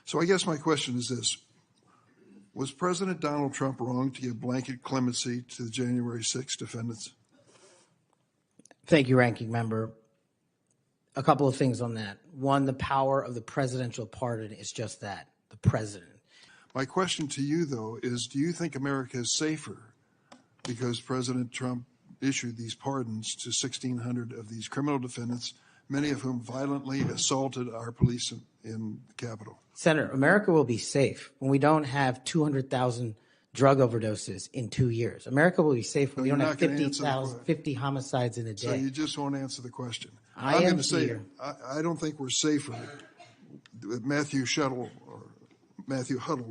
So I guess my question is this. Was President Donald Trump wrong to give blanket clemency to the January 6 defendants? Thank you, Ranking Member. A couple of things on that. One, the power of the presidential pardon is just that, the president. My question to you, though, is do you think America is safer because President Trump issued these pardons to 1,600 of these criminal defendants, many of whom violently assaulted our police in the Capitol? Senator, America will be safe when we don't have 200,000 drug overdoses in 2 years. America will be safe when we don't have 50 homicides in a day. So you just won't answer the question. I'm going to say, I don't think we're safer. Matthew Huddle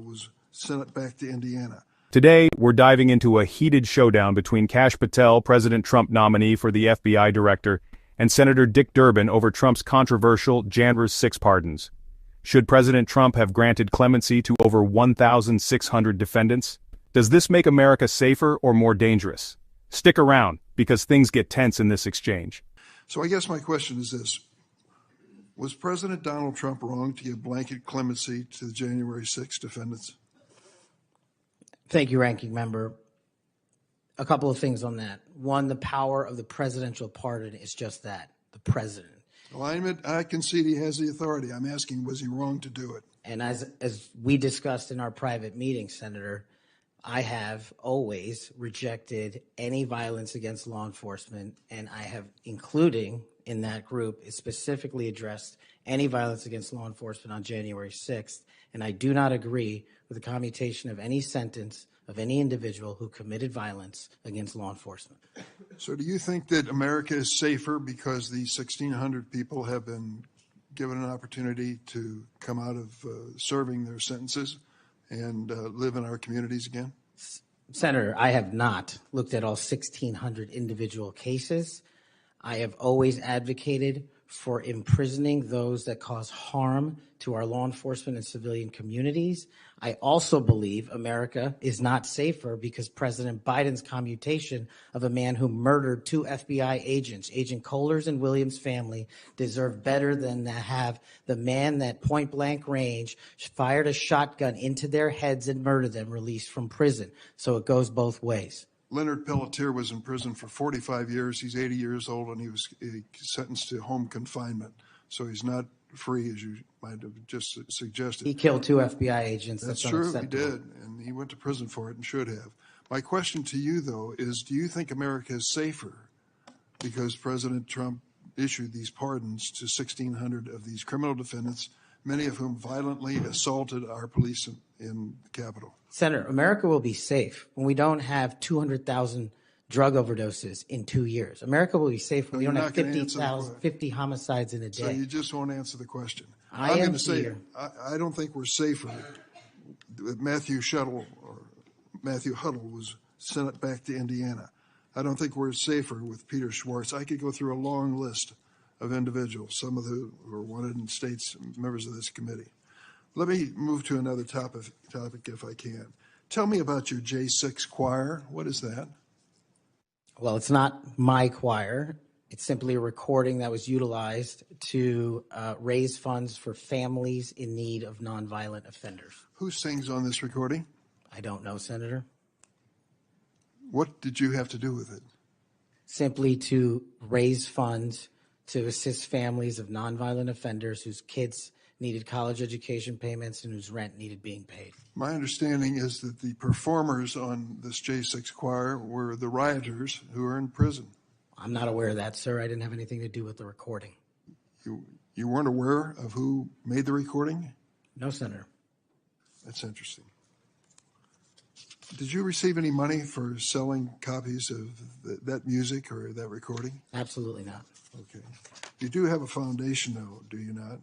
was sent back to Indiana. Today, we're diving into a heated showdown between Kash Patel, President Trump nominee for the FBI director, and Senator Dick Durbin over Trump's controversial January 6 pardons. Should President Trump have granted clemency to over 1,600 defendants? Does this make America safer or more dangerous? Stick around, because things get tense in this exchange. So I guess my question is this. Was President Donald Trump wrong to give blanket clemency to the January 6 defendants? Thank you, Ranking Member. A couple of things on that. One, the power of the presidential pardon is just that, the president. Well, I concede he has the authority. I'm asking, was he wrong to do it? And as we discussed in our private meeting, Senator, I have always rejected any violence against law enforcement, and I have, including in that group, specifically addressed any violence against law enforcement on January 6th, and I do not agree with the commutation of any sentence of any individual who committed violence against law enforcement. So do you think that America is safer because these 1,600 people have been given an opportunity to come out of serving their sentences and live in our communities again? Senator, I have not looked at all 1,600 individual cases. I have always advocated for imprisoning those that cause harm to our law enforcement and civilian communities. I also believe America is not safer because President Biden's commutation of a man who murdered 2 FBI agents, Agent Kohler's and Williams' family, deserve better than to have the man that point blank range fired a shotgun into their heads and murdered them released from prison. So it goes both ways. Leonard Pelletier was in prison for 45 years. He's 80 years old, and he was sentenced to home confinement. So he's not free, as you might have just suggested. He killed 2 FBI agents. That's true, he did, and he went to prison for it and should have. My question to you, though, is do you think America is safer because President Trump issued these pardons to 1,600 of these criminal defendants, many of whom violently assaulted our police in the Capitol? Senator, America will be safe when we don't have 200,000 drug overdoses in 2 years. America will be safe when we don't have 50 homicides in a day. So you just won't answer the question. I'm going to say, I don't think we're safer. Matthew Huddle was sent back to Indiana. I don't think we're safer with Peter Schwartz. I could go through a long list of individuals, some of who were wanted in states, members of this committee. Let me move to another topic if I can. Tell me about your J6 choir. What is that? Well, it's not my choir. It's simply a recording that was utilized to raise funds for families in need of nonviolent offenders. Who sings on this recording? I don't know, Senator. What did you have to do with it? Simply to raise funds to assist families of nonviolent offenders whose kids needed college education payments and whose rent needed being paid. My understanding is that the performers on this J6 choir were the rioters who are in prison. I'm not aware of that, sir. I didn't have anything to do with the recording. You weren't aware of who made the recording? No, Senator. That's interesting. Did you receive any money for selling copies of that music or that recording? Absolutely not. Okay. You do have a foundation, though, do you not?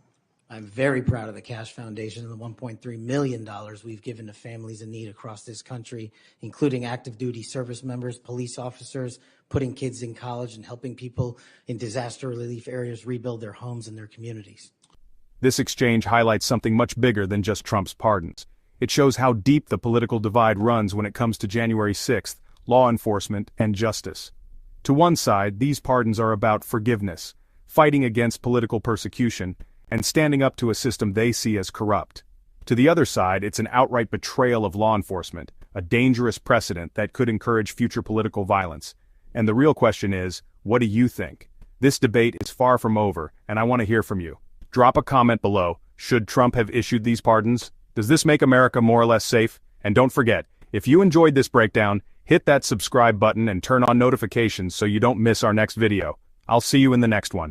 I'm very proud of the Kash Foundation and the $1.3 million we've given to families in need across this country, including active duty service members, police officers, putting kids in college, and helping people in disaster relief areas rebuild their homes and their communities. This exchange highlights something much bigger than just Trump's pardons. It shows how deep the political divide runs when it comes to January 6th, law enforcement, and justice. To one side, these pardons are about forgiveness, fighting against political persecution, and standing up to a system they see as corrupt. To the other side, it's an outright betrayal of law enforcement, a dangerous precedent that could encourage future political violence. And the real question is, what do you think? This debate is far from over, and I want to hear from you. Drop a comment below. Should Trump have issued these pardons? Does this make America more or less safe? And don't forget, if you enjoyed this breakdown, hit that subscribe button and turn on notifications so you don't miss our next video. I'll see you in the next one.